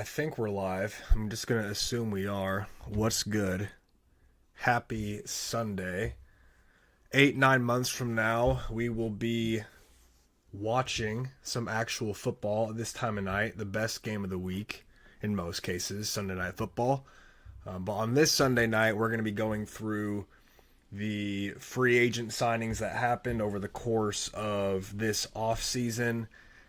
think we're live. I'm just going to assume we are. What's good? Happy Sunday. 8, 9 months from now, we will be watching some actual football at this time of night, the best game of the week in most cases, Sunday Night Football. But on this Sunday night, we're going to be going through the free agent signings that happened over the course of this offseason,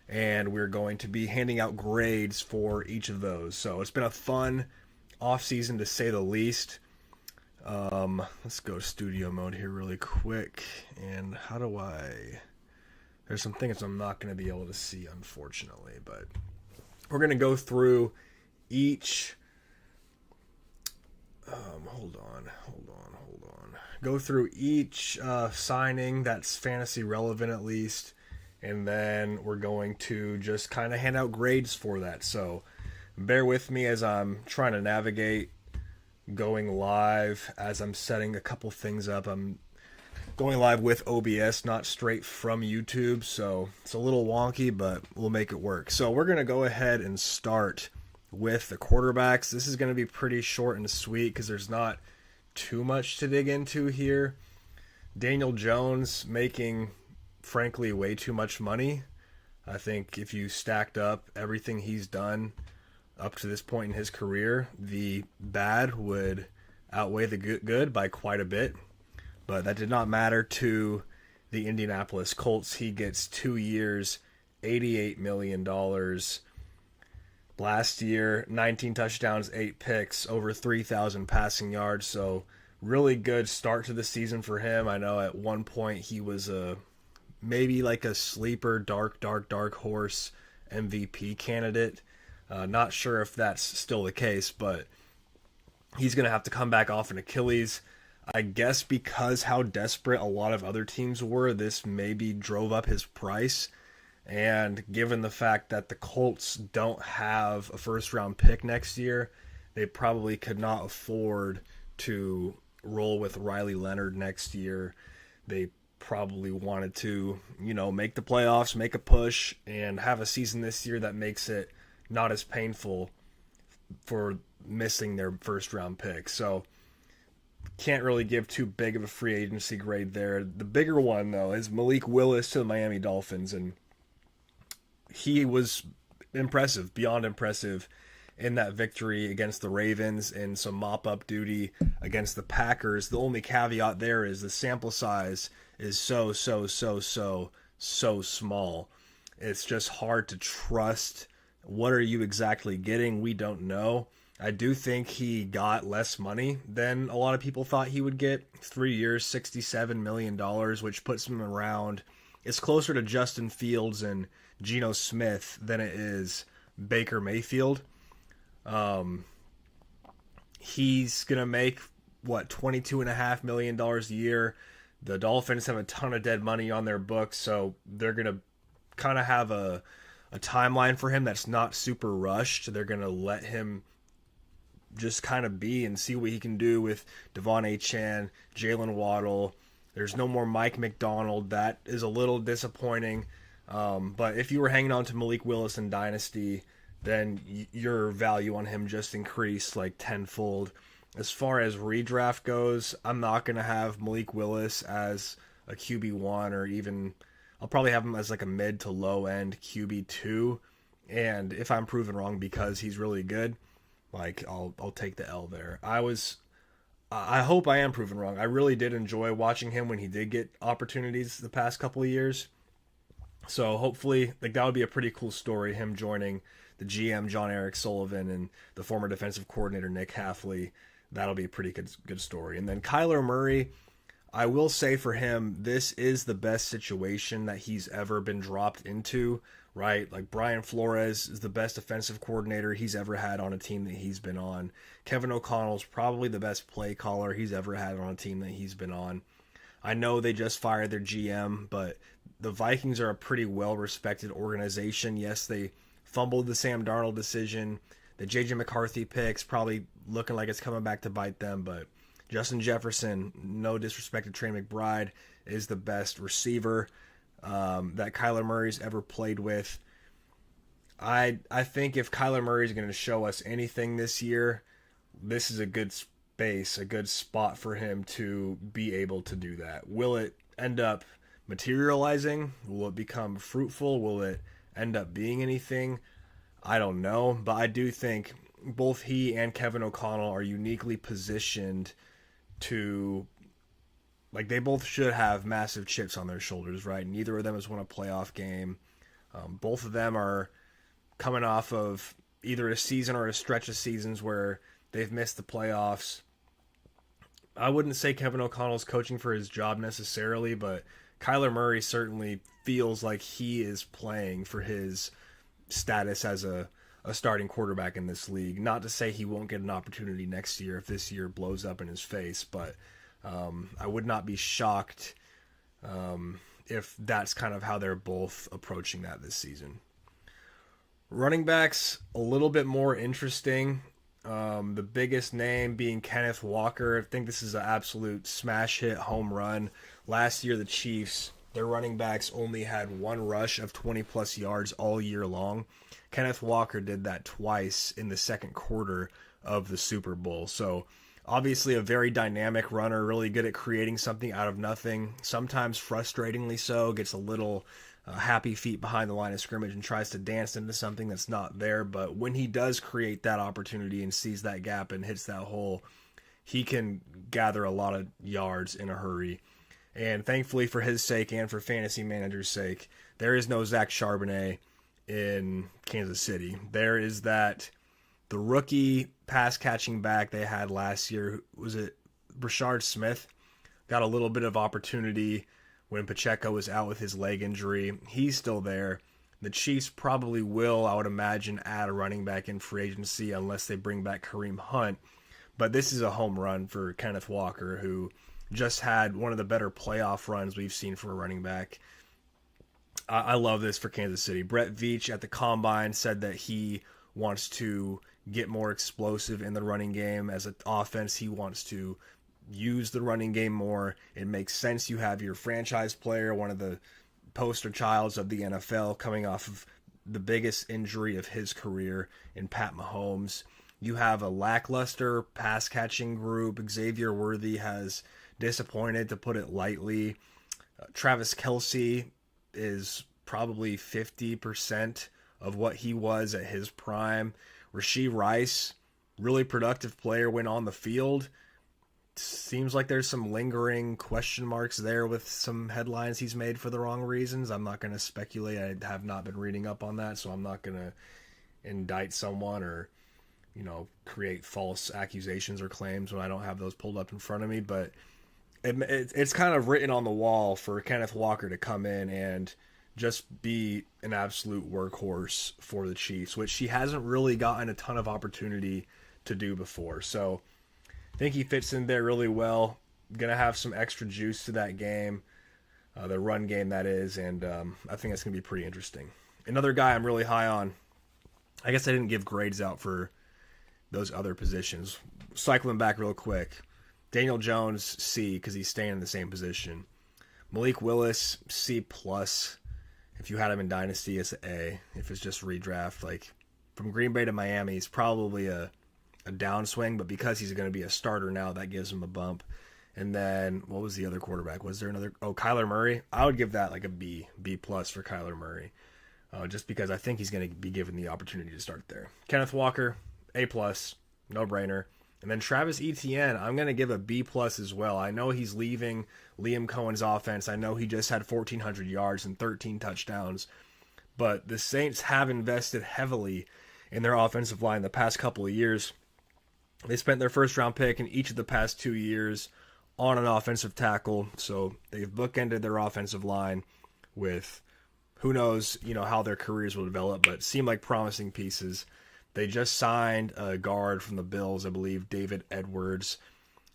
and we're going to be handing out grades for each of those. So it's been a fun offseason to say the least. Let's go studio mode here really quick. And how do I... There's some things I'm not going to be able to see, unfortunately, but we're going to go through each... hold on. Go through each signing that's fantasy relevant at least, and then we're going to just kind of hand out grades for that. So bear with me as I'm trying to navigate going live, as I'm setting a couple things up. I'm going live with OBS, not straight from YouTube, so it's a little wonky, but we'll make it work. So we're going to go ahead and start with the quarterbacks. This is going to be pretty short and sweet because there's not too much to dig into here. Daniel Jones making, frankly, way too much money. I think if you stacked up everything he's done up to this point in his career, the bad would outweigh the good by quite a bit. But that did not matter to the Indianapolis Colts. He gets 2 years, $88 million. Last year, 19 touchdowns, 8 picks, over 3,000 passing yards. So really good start to the season for him. I know at one point he was maybe like a sleeper, dark horse MVP candidate. Not sure if that's still the case, but he's going to have to come back off an Achilles. I guess because how desperate a lot of other teams were, this maybe drove up his price. And given the fact that the Colts don't have a first-round pick next year, they probably could not afford to roll with Riley Leonard next year. They probably wanted to, make the playoffs, make a push, and have a season this year that makes it not as painful for missing their first-round pick. So can't really give too big of a free agency grade there. The bigger one, though, is Malik Willis to the Miami Dolphins, and he was impressive, beyond impressive, in that victory against the Ravens and some mop-up duty against the Packers. The only caveat there is the sample size is so small. It's just hard to trust. What are you exactly getting? We don't know. I do think he got less money than a lot of people thought he would get. 3 years, $67 million, which puts him around. It's closer to Justin Fields and Geno Smith than it is Baker Mayfield. He's going to make, $22.5 million a year. The Dolphins have a ton of dead money on their books, so they're going to kind of have a timeline for him that's not super rushed. They're going to let him just kind of be and see what he can do with Devon Achane, Jalen Waddle. There's no more Mike McDonald. That is a little disappointing. But if you were hanging on to Malik Willis in Dynasty, then your value on him just increased like tenfold. As far as redraft goes, I'm not going to have Malik Willis as a QB1 or even... I'll probably have him as like a mid to low end QB2. And if I'm proven wrong because he's really good, I'll take the L there. I hope I am proven wrong. I really did enjoy watching him when he did get opportunities the past couple of years. So hopefully, that would be a pretty cool story, him joining the GM, John Eric Sullivan, and the former defensive coordinator, Nick Hafley. That'll be a pretty good story. And then Kyler Murray, I will say for him, this is the best situation that he's ever been dropped into, right? Like Brian Flores is the best defensive coordinator he's ever had on a team that he's been on. Kevin O'Connell's probably the best play caller he's ever had on a team that he's been on. I know they just fired their GM, but the Vikings are a pretty well-respected organization. Yes, they fumbled the Sam Darnold decision. The J.J. McCarthy picks probably looking like it's coming back to bite them, but Justin Jefferson, no disrespect to Trey McBride, is the best receiver that Kyler Murray's ever played with. I think if Kyler Murray is going to show us anything this year, this is a good space, a good spot for him to be able to do that. Will it end up materializing? Will it become fruitful? Will it end up being anything? I don't know, but I do think both he and Kevin O'Connell are uniquely positioned to, like, they both should have massive chips on their shoulders, right? Neither of them has won a playoff game. Both of them are coming off of either a season or a stretch of seasons where they've missed the playoffs. I wouldn't say Kevin O'Connell's coaching for his job necessarily, but Kyler Murray certainly feels like he is playing for his status as a starting quarterback in this league. Not to say he won't get an opportunity next year if this year blows up in his face, but I would not be shocked if that's kind of how they're both approaching that this season. Running backs, a little bit more interesting. The biggest name being Kenneth Walker. I think this is an absolute smash hit home run. Last year, the Chiefs, their running backs only had one rush of 20-plus yards all year long. Kenneth Walker did that twice in the second quarter of the Super Bowl. So obviously a very dynamic runner, really good at creating something out of nothing, sometimes frustratingly so, gets a little happy feet behind the line of scrimmage and tries to dance into something that's not there. But when he does create that opportunity and sees that gap and hits that hole, he can gather a lot of yards in a hurry. And thankfully for his sake and for fantasy managers' sake, there is no Zach Charbonnet in Kansas City. There is the rookie pass catching back they had last year. Was it Brashard Smith? Got a little bit of opportunity when Pacheco was out with his leg injury. He's still there. The Chiefs probably will, I would imagine, add a running back in free agency unless they bring back Kareem Hunt. But this is a home run for Kenneth Walker, who just had one of the better playoff runs we've seen for a running back. I love this for Kansas City. Brett Veach at the Combine said that he wants to get more explosive in the running game. As an offense, he wants to use the running game more. It makes sense. You have your franchise player, one of the poster childs of the NFL, coming off of the biggest injury of his career in Pat Mahomes. You have a lackluster pass catching group. Xavier Worthy has disappointed, to put it lightly. Travis Kelce is probably 50% of what he was at his prime. Rashee Rice, really productive player when on the field. Seems like there's some lingering question marks there with some headlines he's made for the wrong reasons. I'm not going to speculate. I have not been reading up on that, so I'm not going to indict someone or, create false accusations or claims when I don't have those pulled up in front of me. But it's kind of written on the wall for Kenneth Walker to come in and just be an absolute workhorse for the Chiefs, which he hasn't really gotten a ton of opportunity to do before. So I think he fits in there really well. Going to have some extra juice to that game, the run game that is, and I think that's going to be pretty interesting. Another guy I'm really high on, I guess I didn't give grades out for those other positions. Cycling back real quick. Daniel Jones, C, because he's staying in the same position. Malik Willis, C+. If you had him in Dynasty, it's an A. If it's just redraft, like from Green Bay to Miami, he's probably a downswing, but because he's going to be a starter now, that gives him a bump. And then, what was the other quarterback? Was there another? Oh, Kyler Murray. I would give that like a B+ for Kyler Murray, just because I think he's going to be given the opportunity to start there. Kenneth Walker, A+, no-brainer. And then Travis Etienne, I'm going to give a B+ as well. I know he's leaving Liam Cohen's offense. I know he just had 1,400 yards and 13 touchdowns. But the Saints have invested heavily in their offensive line the past couple of years. They spent their first-round pick in each of the past 2 years on an offensive tackle. So they've bookended their offensive line with who knows, how their careers will develop, but seem like promising pieces. They just signed a guard from the Bills, I believe, David Edwards.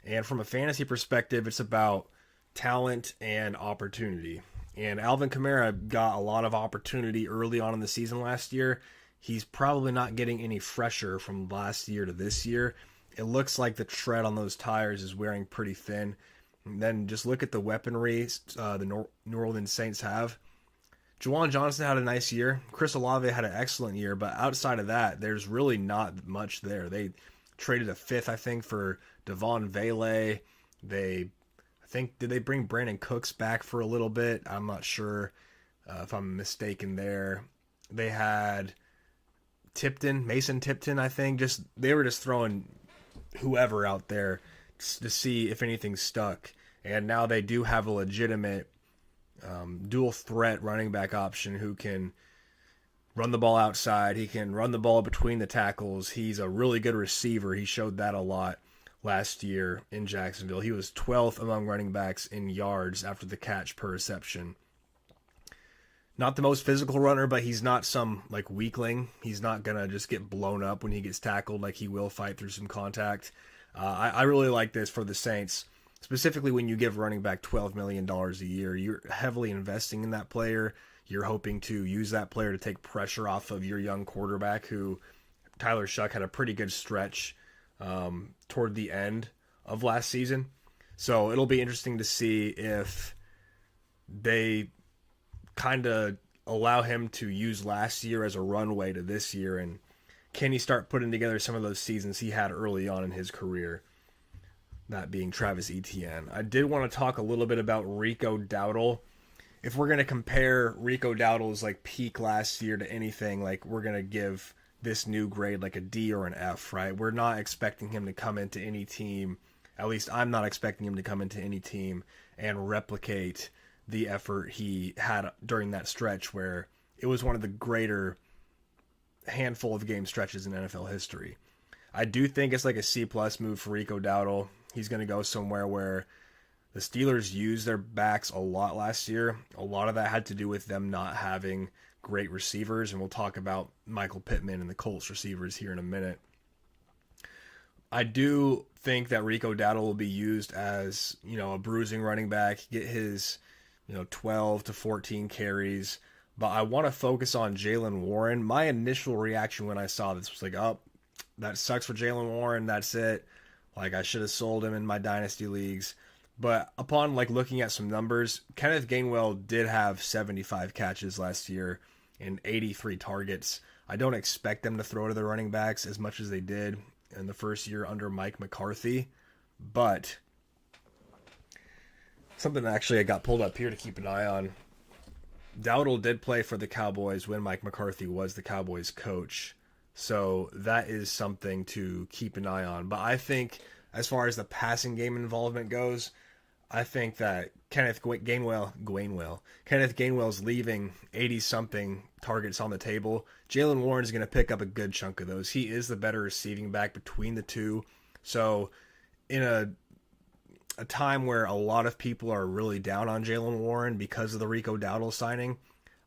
And from a fantasy perspective, it's about talent and opportunity. And Alvin Kamara got a lot of opportunity early on in the season last year. He's probably not getting any fresher from last year to this year. It looks like the tread on those tires is wearing pretty thin. And then just look at the weaponry the New Orleans Saints have. Juwan Johnson had a nice year. Chris Olave had an excellent year, but outside of that, there's really not much there. They traded a fifth, I think, for Devon Vele. I think, did they bring Brandon Cooks back for a little bit? I'm not sure if I'm mistaken there. They had Mason Tipton, I think. They were just throwing whoever out there to see if anything stuck. And now they do have a legitimate dual threat running back option who can run the ball outside. He can run the ball between the tackles. He's a really good receiver. He showed that a lot last year in Jacksonville. He was 12th among running backs in yards after the catch per reception. Not the most physical runner, but he's not some like weakling. He's not going to just get blown up when he gets tackled. Like, he will fight through some contact. I really like this for the Saints, specifically when you give running back $12 million a year. You're heavily investing in that player. You're hoping to use that player to take pressure off of your young quarterback, who Tyler Shuck had a pretty good stretch toward the end of last season. So it'll be interesting to see if they kind of allow him to use last year as a runway to this year, and can he start putting together some of those seasons he had early on in his career, that being Travis Etienne. I did want to talk a little bit about Rico Dowdle. If we're going to compare Rico Dowdle's like peak last year to anything, like, we're going to give this new grade like a D or an F, right? We're not expecting him to come into any team, at least I'm not expecting him to come into any team and replicate the effort he had during that stretch where it was one of the greater handful of game stretches in NFL history. I do think it's like a C+ move for Rico Dowdle. He's going to go somewhere where the Steelers used their backs a lot last year. A lot of that had to do with them not having great receivers, and we'll talk about Michael Pittman and the Colts receivers here in a minute. I do think that Rico Dowdle will be used as, a bruising running back, get his 12 to 14 carries. But I want to focus on Jaylen Warren. My initial reaction when I saw this was like, oh, that sucks for Jaylen Warren. That's it. Like, I should have sold him in my dynasty leagues. But upon looking at some numbers, Kenneth Gainwell did have 75 catches last year and 83 targets. I don't expect them to throw to the running backs as much as they did in the first year under Mike McCarthy. But something actually I got pulled up here to keep an eye on. Dowdle did play for the Cowboys when Mike McCarthy was the Cowboys coach. So that is something to keep an eye on. But I think as far as the passing game involvement goes, I think that Kenneth Gainwell's leaving 80-something targets on the table. Jaylen Warren's going to pick up a good chunk of those. He is the better receiving back between the two. So in a time where a lot of people are really down on Jaylen Warren because of the Rico Dowdle signing,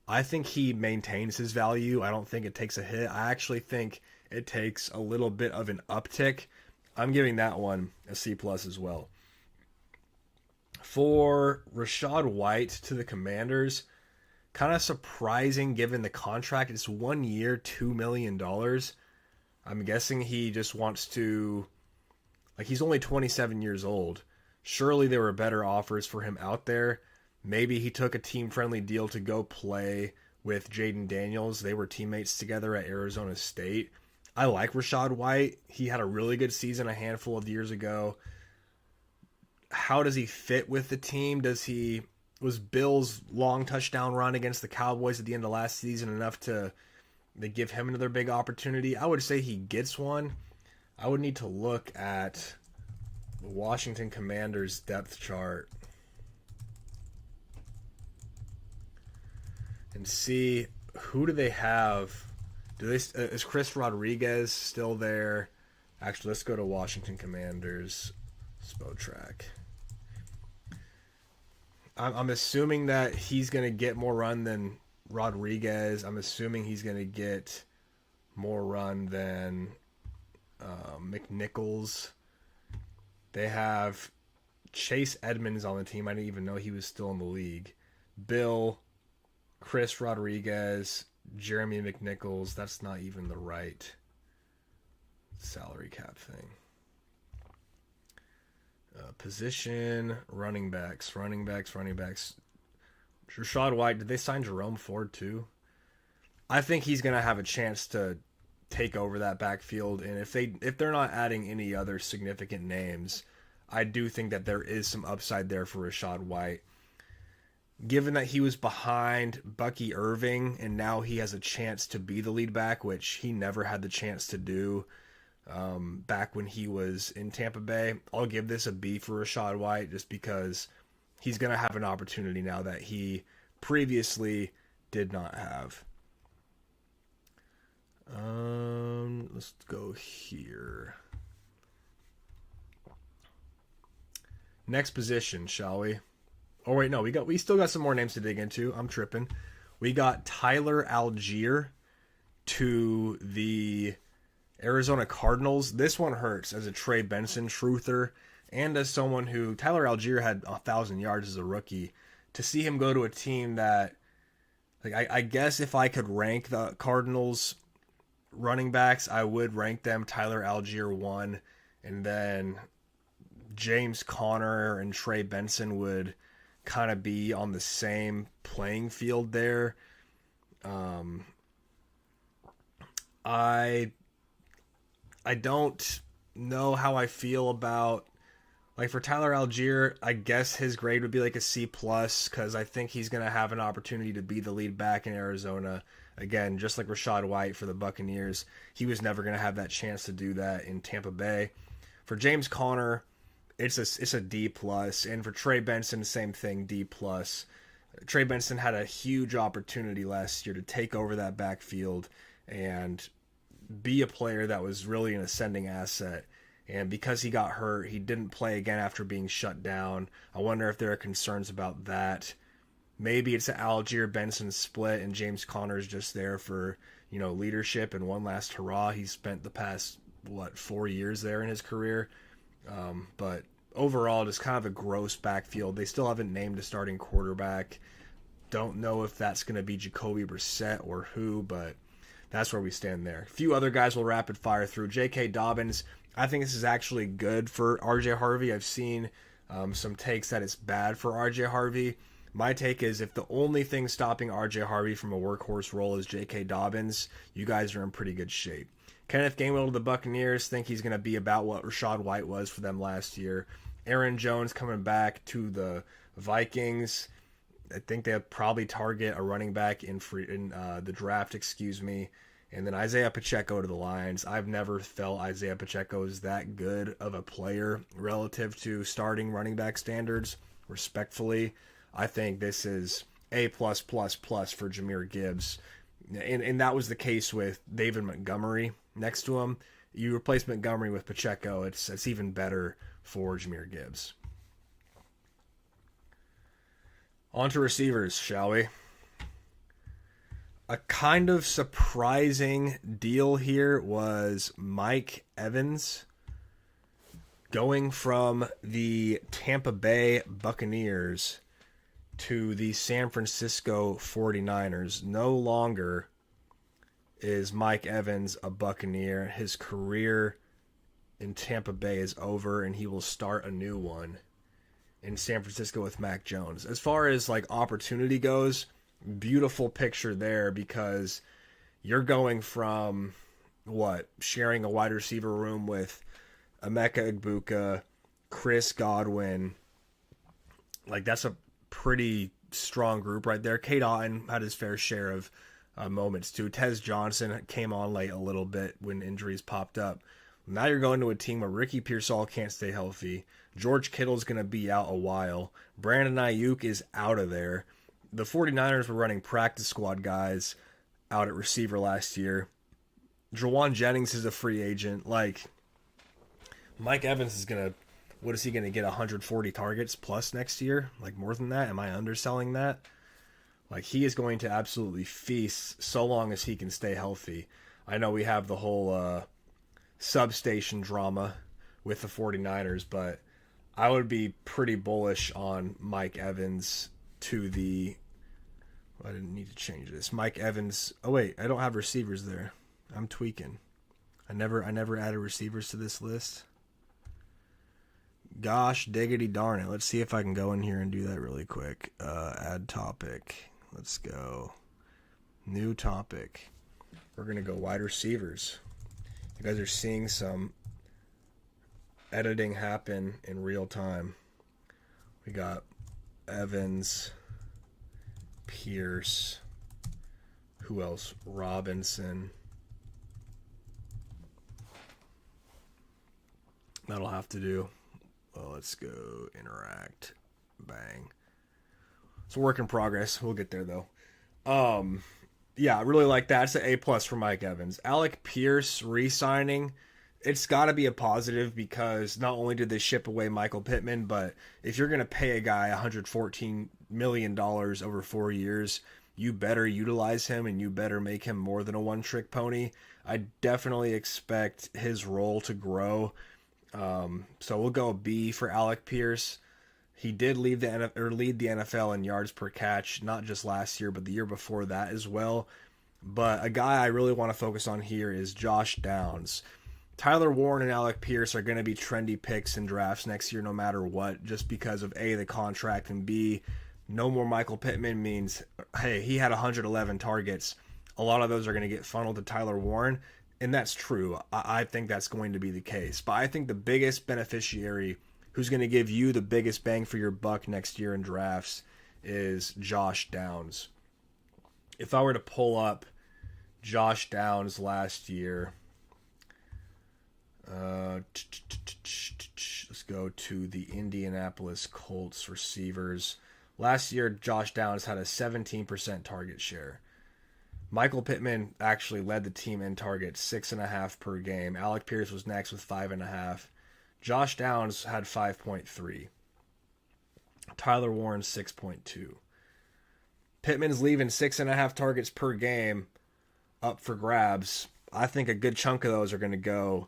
I think he maintains his value. I don't think it takes a hit. I actually think it takes a little bit of an uptick. I'm giving that one a C+ as well. For Rachaad White to the Commanders, kind of surprising given the contract. It's 1 year, $2 million. I'm guessing he just wants to, he's only 27 years old. Surely there were better offers for him out there. Maybe he took a team-friendly deal to go play with Jaden Daniels. They were teammates together at Arizona State. I like Rachaad White. He had a really good season a handful of years ago. How does he fit with the team? Was Bill's long touchdown run against the Cowboys at the end of last season enough to give him another big opportunity? I would say he gets one. I would need to look at the Washington Commanders depth chart and see who do they have. Is Chris Rodriguez still there? Actually, let's go to Washington Commanders Spotrac. I'm assuming that he's going to get more run than Rodriguez. I'm assuming he's going to get more run than McNichols. They have Chase Edmonds on the team. I didn't even know he was still in the league. Bill, Chris Rodriguez, Jeremy McNichols. That's not even the right salary cap thing. Position, running backs. Rashad White, did they sign Jerome Ford too? I think he's going to have a chance to take over that backfield, and if they're not adding any other significant names, I do think that there is some upside there for Rashad White. Given that he was behind Bucky Irving and now he has a chance to be the lead back, which he never had the chance to do back when he was in Tampa Bay, I'll give this a B for Rashad White just because he's going to have an opportunity now that he previously did not have. Let's go here. Next position, shall we? Oh wait, no, we still got some more names to dig into. I'm tripping. We got Tyler Algier to the Arizona Cardinals. This one hurts as a Trey Benson truther and as someone who Tyler Algier had 1,000 yards as a rookie. To see him go to a team that, like, I guess if I could rank the Cardinals running backs, I would rank them Tyler Algier 1, and then James Conner and Trey Benson would kind of be on the same playing field there. I don't know how I feel about, like, for Tyler Algier, I guess his grade would be like a C+, because I think he's going to have an opportunity to be the lead back in Arizona. Again, just like Rashad White for the Buccaneers, he was never going to have that chance to do that in Tampa Bay. For James Conner, it's a D+, and for Trey Benson, same thing, D+. Trey Benson had a huge opportunity last year to take over that backfield and be a player that was really an ascending asset. And because he got hurt, he didn't play again after being shut down. I wonder if there are concerns about that. Maybe it's an Algier-Benson split and James Conner's just there for, leadership and one last hurrah. He's spent the past, 4 years there in his career. But overall, just kind of a gross backfield. They still haven't named a starting quarterback. Don't know if that's going to be Jacoby Brissett or who, but that's where we stand there. A few other guys will rapid fire through. J.K. Dobbins, I think this is actually good for R.J. Harvey. I've seen some takes that it's bad for R.J. Harvey. My take is if the only thing stopping R.J. Harvey from a workhorse role is J.K. Dobbins, you guys are in pretty good shape. Kenneth Gainwell to the Buccaneers, think he's going to be about what Rashad White was for them last year. Aaron Jones coming back to the Vikings. I think they'll probably target a running back in the draft, And then Isaiah Pacheco to the Lions. I've never felt Isaiah Pacheco is that good of a player relative to starting running back standards. Respectfully, I think this is A+++ for Jahmyr Gibbs. And that was the case with David Montgomery next to him. You replace Montgomery with Pacheco, it's even better for Jahmyr Gibbs. On to receivers, shall we? A kind of surprising deal here was Mike Evans going from the Tampa Bay Buccaneers to the San Francisco 49ers. No longer is Mike Evans a Buccaneer. His career in Tampa Bay is over, and he will start a new one in San Francisco with Mac Jones. As far as opportunity goes, beautiful picture there, because you're going from sharing a wide receiver room with Emeka Egbuka, Chris Godwin. That's a pretty strong group right there. Kate Otten had his fair share of moments too. Tez Johnson came on late a little bit when injuries popped up. Now you're going to a team where Ricky Pearsall can't stay healthy. George Kittle's going to be out a while. Brandon Ayuk is out of there. The 49ers were running practice squad guys out at receiver last year. Jawan Jennings is a free agent. Mike Evans is going to, what is he going to get, 140 targets plus next year? More than that? Am I underselling that? He is going to absolutely feast so long as he can stay healthy. I know we have the whole substation drama with the 49ers, but I would be pretty bullish on Mike Evans to the... I didn't need to change this. Mike Evans... Oh, wait. I don't have receivers there. I'm tweaking. I never added receivers to this list. Gosh diggity darn it. Let's see if I can go in here and do that really quick. Add topic. Let's go. New topic. We're going to go wide receivers. You guys are seeing some editing happen in real time. We got Evans, Pierce, who else? Robinson. That'll have to do. Well, let's go interact. Bang. It's a work in progress. We'll get there though. Yeah, I really like that. It's an A+ for Mike Evans. Alec Pierce re-signing, it's got to be a positive because not only did they ship away Michael Pittman, but if you're going to pay a guy $114 million over 4 years, you better utilize him and you better make him more than a one-trick pony. I definitely expect his role to grow. So we'll go B for Alec Pierce. He did lead the NFL in yards per catch, not just last year, but the year before that as well. But a guy I really want to focus on here is Josh Downs. Tyler Warren and Alec Pierce are going to be trendy picks in drafts next year no matter what, just because of A, the contract, and B, no more Michael Pittman means, hey, he had 111 targets. A lot of those are going to get funneled to Tyler Warren, and that's true. I think that's going to be the case. But I think the biggest beneficiary who's going to give you the biggest bang for your buck next year in drafts is Josh Downs. If I were to pull up Josh Downs last year, let's go to the Indianapolis Colts receivers. Last year, Josh Downs had a 17% target share. Michael Pittman actually led the team in targets, 6.5 per game. Alec Pierce was next with 5.5. Josh Downs had 5.3. Tyler Warren 6.2. Pittman's leaving 6.5 targets per game up for grabs. I think a good chunk of those are going to go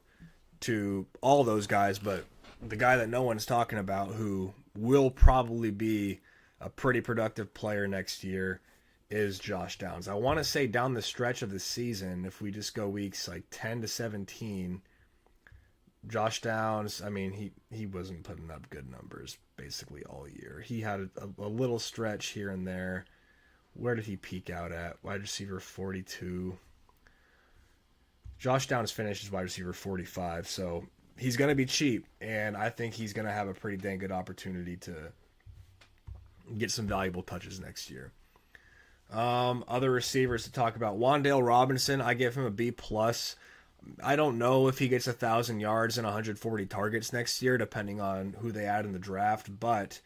to all those guys, but the guy that no one's talking about who will probably be a pretty productive player next year is Josh Downs. I want to say down the stretch of the season, if we just go weeks like 10 to 17, Josh Downs, I mean, he wasn't putting up good numbers basically all year. He had a little stretch here and there. Where did he peak out at? Wide receiver 42. Josh Downs finished as wide receiver 45, so he's going to be cheap, and I think he's going to have a pretty dang good opportunity to get some valuable touches next year. Other receivers to talk about. Wan'Dale Robinson, I give him a B+. I don't know if he gets 1,000 yards and 140 targets next year, depending on who they add in the draft. But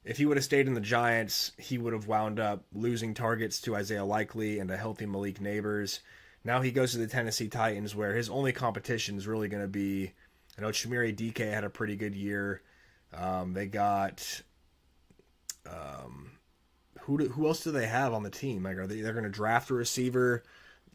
if he would have stayed in the Giants, he would have wound up losing targets to Isaiah Likely and a healthy Malik Neighbors. Now he goes to the Tennessee Titans, where his only competition is really going to be, I know Chimere DK had a pretty good year. They got, who else do they have on the team? Like, they're going to draft a receiver?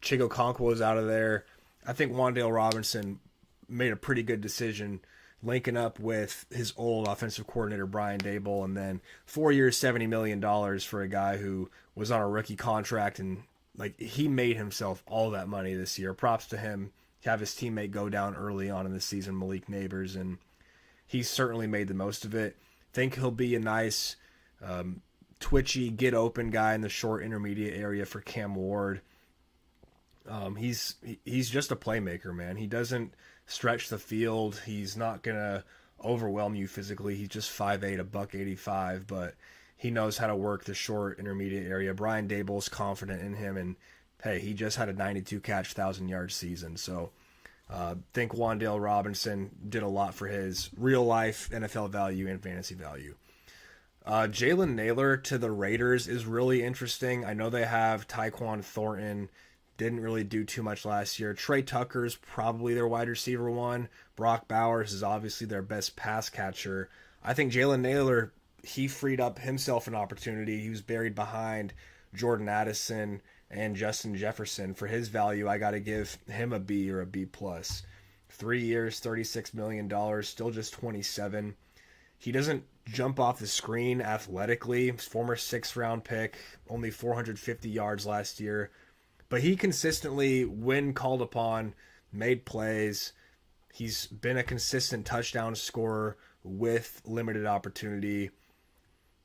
Chigo Okonkwo's out of there. I think Wan'Dale Robinson made a pretty good decision linking up with his old offensive coordinator, Brian Daboll, and then 4 years, $70 million for a guy who was on a rookie contract, and like he made himself all that money this year. Props to him to have his teammate go down early on in the season, Malik Neighbors, and he certainly made the most of it. Think he'll be a nice, twitchy, get open guy in the short intermediate area for Cam Ward. He's just a playmaker, man. He doesn't stretch the field. He's not gonna overwhelm you physically. He's just 5'8", $185, but he knows how to work the short intermediate area. Brian Daboll's confident in him, and hey, he just had a 92 catch, 1,000-yard season. So, think Wan'Dale Robinson did a lot for his real life NFL value and fantasy value. Jalen Naylor to the Raiders is really interesting. I know they have Tyquan Thornton. Didn't really do too much last year. Trey Tucker's probably their wide receiver one. Brock Bowers is obviously their best pass catcher. I think Jalen Naylor, he freed up himself an opportunity. He was buried behind Jordan Addison and Justin Jefferson. For his value, I got to give him a B or a B+. 3 years, $36 million, still just 27. He doesn't jump off the screen athletically. Former 6th-round pick, only 450 yards last year. But he consistently, when called upon, made plays. He's been a consistent touchdown scorer, with limited opportunity.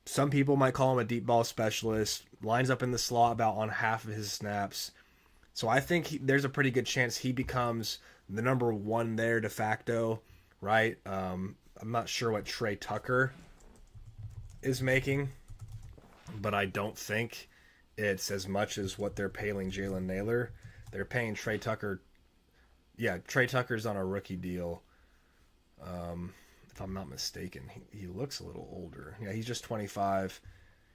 Some people might call him a deep ball specialist. Lines up in the slot about on half of his snaps. So I think there's a pretty good chance he becomes the number one there de facto, right? I'm not sure what Trey Tucker is making, but I don't think it's as much as what they're paying Jalen Naylor. They're paying Trey Tucker. Yeah, Trey Tucker's on a rookie deal. If I'm not mistaken, he looks a little older. Yeah, he's just 25.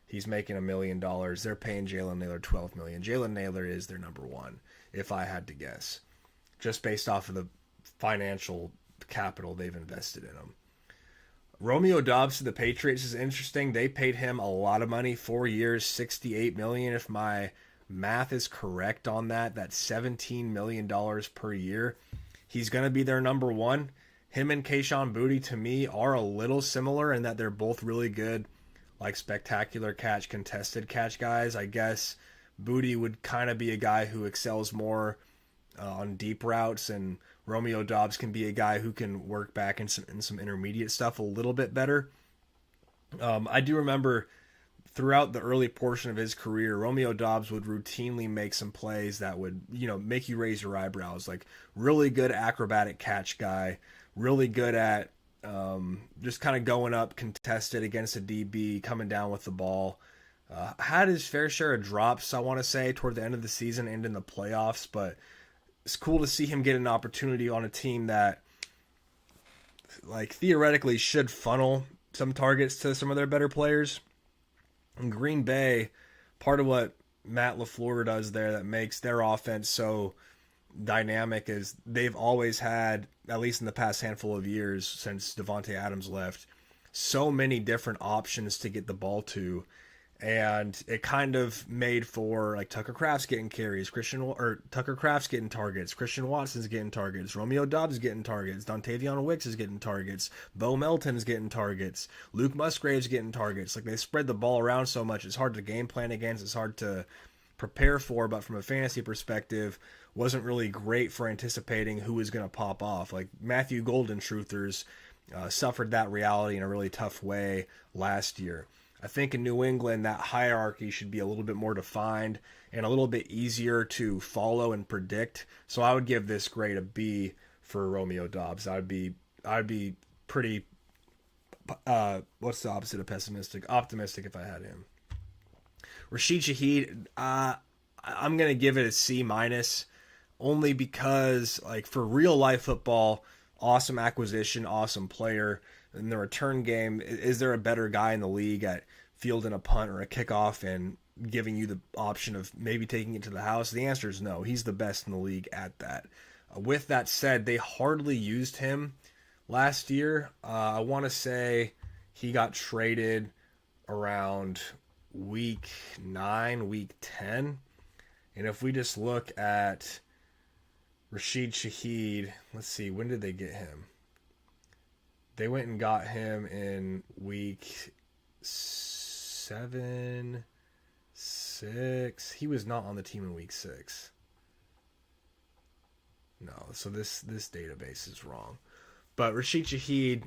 He's making $1 million. They're paying Jalen Naylor $12 million. Jalen Naylor is their number one, if I had to guess, just based off of the financial capital they've invested in him. Romeo Doubs to the Patriots is interesting. They paid him a lot of money, 4 years, $68 million. If my math is correct on that, that's $17 million per year. He's going to be their number one. Him and Kayshon Boutte, to me, are a little similar in that they're both really good, like spectacular catch, contested catch guys. I guess Boutte would kind of be a guy who excels more on deep routes, and Romeo Doubs can be a guy who can work back in some intermediate stuff a little bit better. I do remember throughout the early portion of his career, Romeo Doubs would routinely make some plays that would, make you raise your eyebrows. Like really good acrobatic catch guy, really good at just kind of going up contested against a DB, coming down with the ball. Had his fair share of drops, I want to say, toward the end of the season and in the playoffs, but it's cool to see him get an opportunity on a team that, like, theoretically should funnel some targets to some of their better players. In Green Bay, part of what Matt LaFleur does there that makes their offense so dynamic is they've always had, at least in the past handful of years since Devontae Adams left, so many different options to get the ball to, and it kind of made for like Tucker Kraft's getting carries, Tucker Kraft's getting targets, Christian Watson's getting targets, Romeo Doubs is getting targets, Dontavion Wicks is getting targets, Bo Melton's getting targets, Luke Musgrave's getting targets. Like, they spread the ball around so much, it's hard to game plan against, it's hard to prepare for, but from a fantasy perspective, wasn't really great for anticipating who was going to pop off. Like Matthew Golden Truthers suffered that reality in a really tough way last year. I think in New England, that hierarchy should be a little bit more defined and a little bit easier to follow and predict. So I would give this grade a B for Romeo Doubs. I'd be pretty, what's the opposite of pessimistic? Optimistic if I had him. Rashid Shaheed, I'm going to give it a C minus, only because, like, for real life football, awesome acquisition, awesome player. In the return game, is there a better guy in the league at fielding a punt or a kickoff and giving you the option of maybe taking it to the house? The answer is no. He's the best in the league at that. With that said, they hardly used him last year. I want to say he got traded around week 9, week 10. And if we just look at Rashid Shaheed, let's see, when did they get him? They went and got him in week 7, 6. He was not on the team in week 6. No, so this database is wrong. But Rashid Shaheed,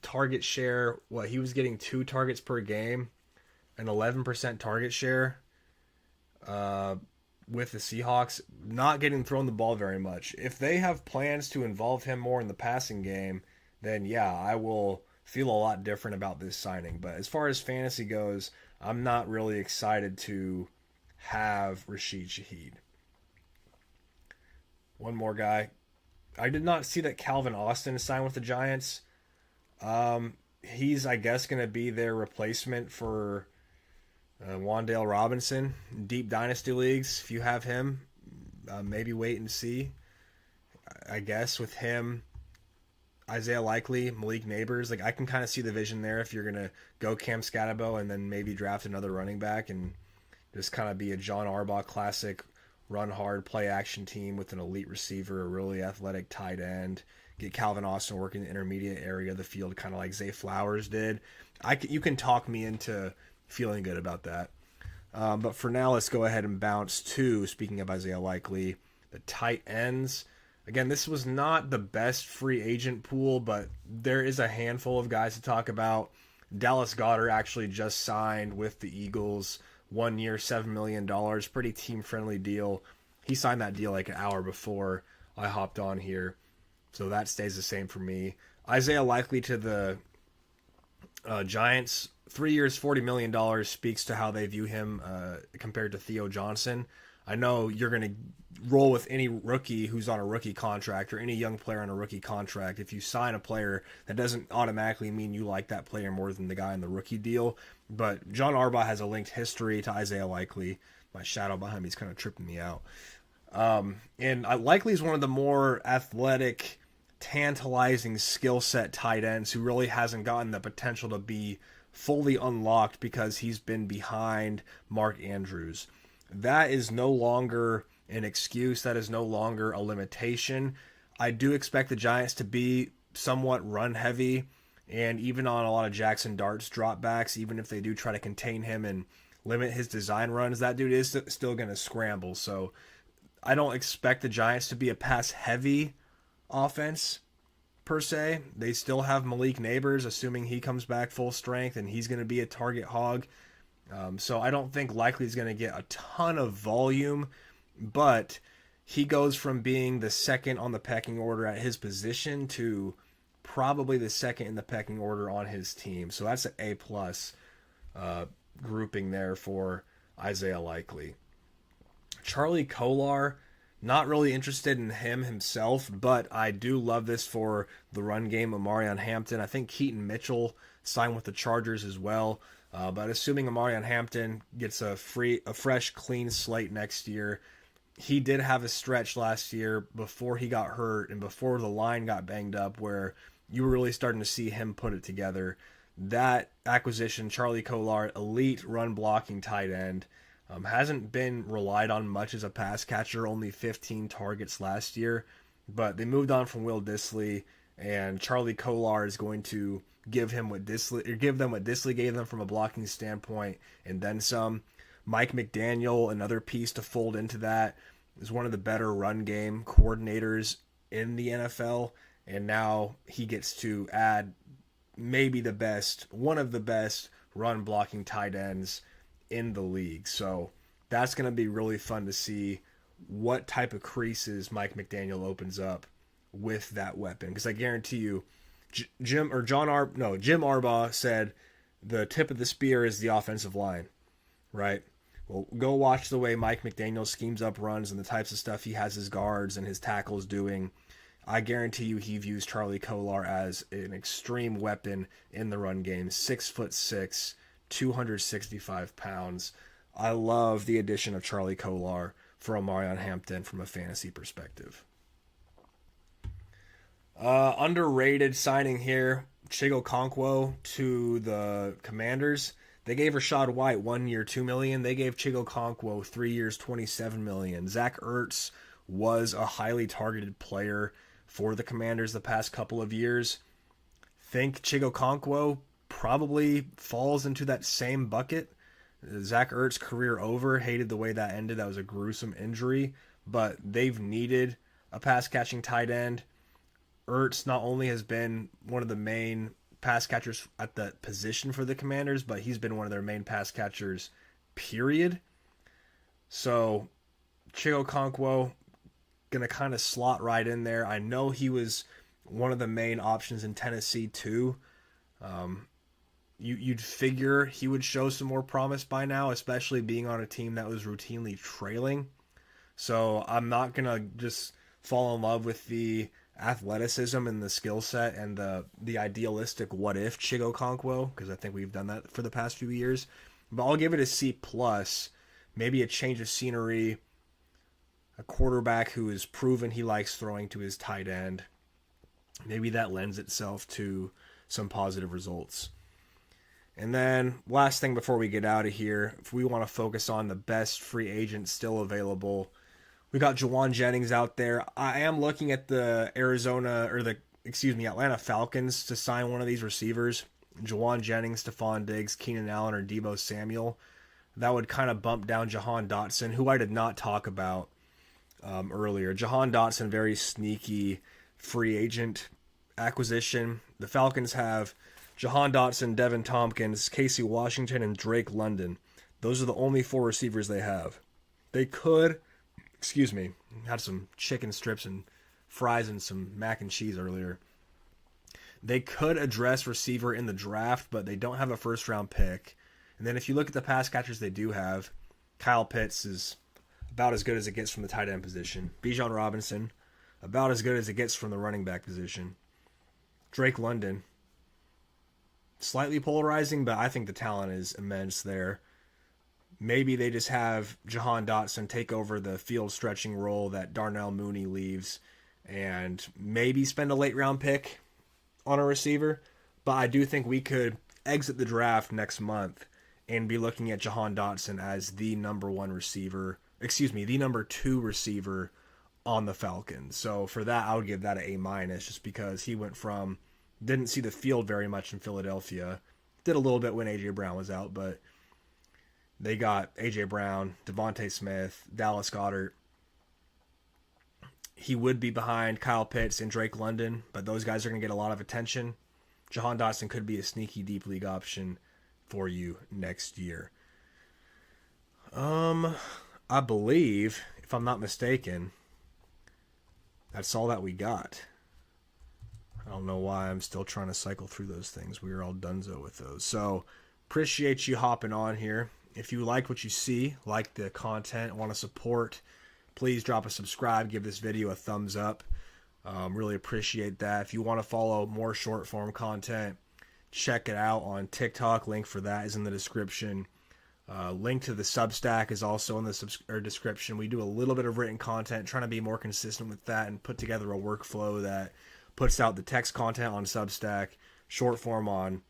target share, he was getting 2 targets per game, an 11% target share with the Seahawks, not getting thrown the ball very much. If they have plans to involve him more in the passing game, then yeah, I will feel a lot different about this signing. But as far as fantasy goes, I'm not really excited to have Rashid Shaheed. One more guy. I did not see that Calvin Austin signed with the Giants. He's, I guess, going to be their replacement for Wan'Dale Robinson. Deep Dynasty leagues, if you have him, maybe wait and see. I guess with him, Isaiah Likely, Malik Neighbors, like I can kind of see the vision there if you're going to go Cam Scatterbo and then maybe draft another running back and just kind of be a John Harbaugh classic run hard, play action team with an elite receiver, a really athletic tight end. Get Calvin Austin working the intermediate area of the field, kind of like Zay Flowers did. You can talk me into feeling good about that. But for now, let's go ahead and bounce to, speaking of Isaiah Likely, the tight ends. Again, this was not the best free agent pool, but there is a handful of guys to talk about. Dallas Goedert actually just signed with the Eagles, 1 year, $7 million, pretty team friendly deal. He signed that deal like an hour before I hopped on here, so that stays the same for me. Isaiah Likely to the Giants, 3 years, $40 million, speaks to how they view him compared to Theo Johnson. I know you're going to roll with any rookie who's on a rookie contract or any young player on a rookie contract. If you sign a player, that doesn't automatically mean you like that player more than the guy in the rookie deal. But John Arbaugh has a linked history to Isaiah Likely. My shadow behind me is kind of tripping me out. And Likely is one of the more athletic, tantalizing skill set tight ends who really hasn't gotten the potential to be fully unlocked because he's been behind Mark Andrews. That is no longer an excuse. That is no longer a limitation. I do expect the Giants to be somewhat run heavy, and even on a lot of Jackson Dart's dropbacks, even if they do try to contain him and limit his design runs, that dude is still going to scramble. So I don't expect the Giants to be a pass heavy offense per se. They still have Malik Neighbors, assuming he comes back full strength, and he's going to be a target hog. So I don't think Likely is going to get a ton of volume, but he goes from being the second on the pecking order at his position to probably the second in the pecking order on his team. So that's an A-plus grouping there for Isaiah Likely. Charlie Kolar, not really interested in him himself, but I do love this for the run game of Omarion Hampton. I think Keaton Mitchell signed with the Chargers as well. But assuming Omarion Hampton gets a fresh, clean slate next year, he did have a stretch last year before he got hurt and before the line got banged up where you were really starting to see him put it together. That acquisition, Charlie Kolar, elite run blocking tight end, hasn't been relied on much as a pass catcher, only 15 targets last year. But they moved on from Will Dissly, and Charlie Kolar is going to give them what Dissly gave them from a blocking standpoint, and then some. Mike McDaniel, another piece to fold into that, is one of the better run game coordinators in the NFL, and now he gets to add maybe one of the best run blocking tight ends in the league. So that's going to be really fun to see what type of creases Mike McDaniel opens up with that weapon, because I guarantee you, Jim Harbaugh said the tip of the spear is the offensive line, right? Well, go watch the way Mike McDaniel schemes up runs and the types of stuff he has his guards and his tackles doing. I guarantee you he views Charlie Kolar as an extreme weapon in the run game. 6'6", 265 pounds. I love the addition of Charlie Kolar for Omarion Hampton from a fantasy perspective. Underrated signing here, Chigo Okonkwo to the Commanders. They gave Rachaad White 1 year, $2 million. They gave Chigo Okonkwo 3 years, $27 million. Zach Ertz was a highly targeted player for the Commanders the past couple of years. Think Chigo Okonkwo probably falls into that same bucket. Zach Ertz' career over. Hated the way that ended. That was a gruesome injury. But they've needed a pass-catching tight end. Ertz not only has been one of the main pass catchers at the position for the Commanders, but he's been one of their main pass catchers, period. So Chigo Okonkwo going to kind of slot right in there. I know he was one of the main options in Tennessee too. You'd figure he would show some more promise by now, especially being on a team that was routinely trailing. So I'm not going to just fall in love with the athleticism and the skill set and the idealistic what if Chigo Okonkwo, because I think we've done that for the past few years. But I'll give it a C+. Maybe a change of scenery, a quarterback who has proven he likes throwing to his tight end. Maybe that lends itself to some positive results. And then last thing before we get out of here, if we want to focus on the best free agent still available, we got Juwan Jennings out there. I am looking at the Atlanta Falcons to sign one of these receivers. Juwan Jennings, Stephon Diggs, Keenan Allen, or Deebo Samuel. That would kind of bump down Jahan Dotson, who I did not talk about earlier. Jahan Dotson, very sneaky free agent acquisition. The Falcons have Jahan Dotson, Devin Tompkins, Casey Washington, and Drake London. Those are the only 4 receivers they have. They could, excuse me, had some chicken strips and fries and some mac and cheese earlier. They could address receiver in the draft, but they don't have a first round pick. And then if you look at the pass catchers they do have, Kyle Pitts is about as good as it gets from the tight end position. Bijan Robinson, about as good as it gets from the running back position. Drake London, slightly polarizing, but I think the talent is immense there. Maybe they just have Jahan Dotson take over the field stretching role that Darnell Mooney leaves and maybe spend a late round pick on a receiver. But I do think we could exit the draft next month and be looking at Jahan Dotson as the number 2 receiver on the Falcons. So for that, I would give that an A-, just because he went from, didn't see the field very much in Philadelphia, did a little bit when A.J. Brown was out, but they got A.J. Brown, Devontae Smith, Dallas Goedert. He would be behind Kyle Pitts and Drake London, but those guys are going to get a lot of attention. Jahan Dotson could be a sneaky deep league option for you next year. I believe, if I'm not mistaken, that's all that we got. I don't know why I'm still trying to cycle through those things. We were all donezo with those. So, appreciate you hopping on here. If you like what you see, like the content, want to support, please drop a subscribe, give this video a thumbs up. Really appreciate that. If you want to follow more short form content, check it out on TikTok. Link for that is in the description. Link to the Substack is also in the description. We do a little bit of written content, trying to be more consistent with that and put together a workflow that puts out the text content on Substack, short form on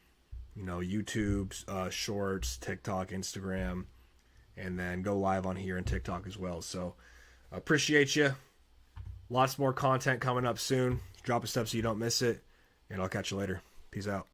YouTube, Shorts, TikTok, Instagram, and then go live on here and TikTok as well. So appreciate you. Lots more content coming up soon. Drop a step so you don't miss it, and I'll catch you later. Peace out.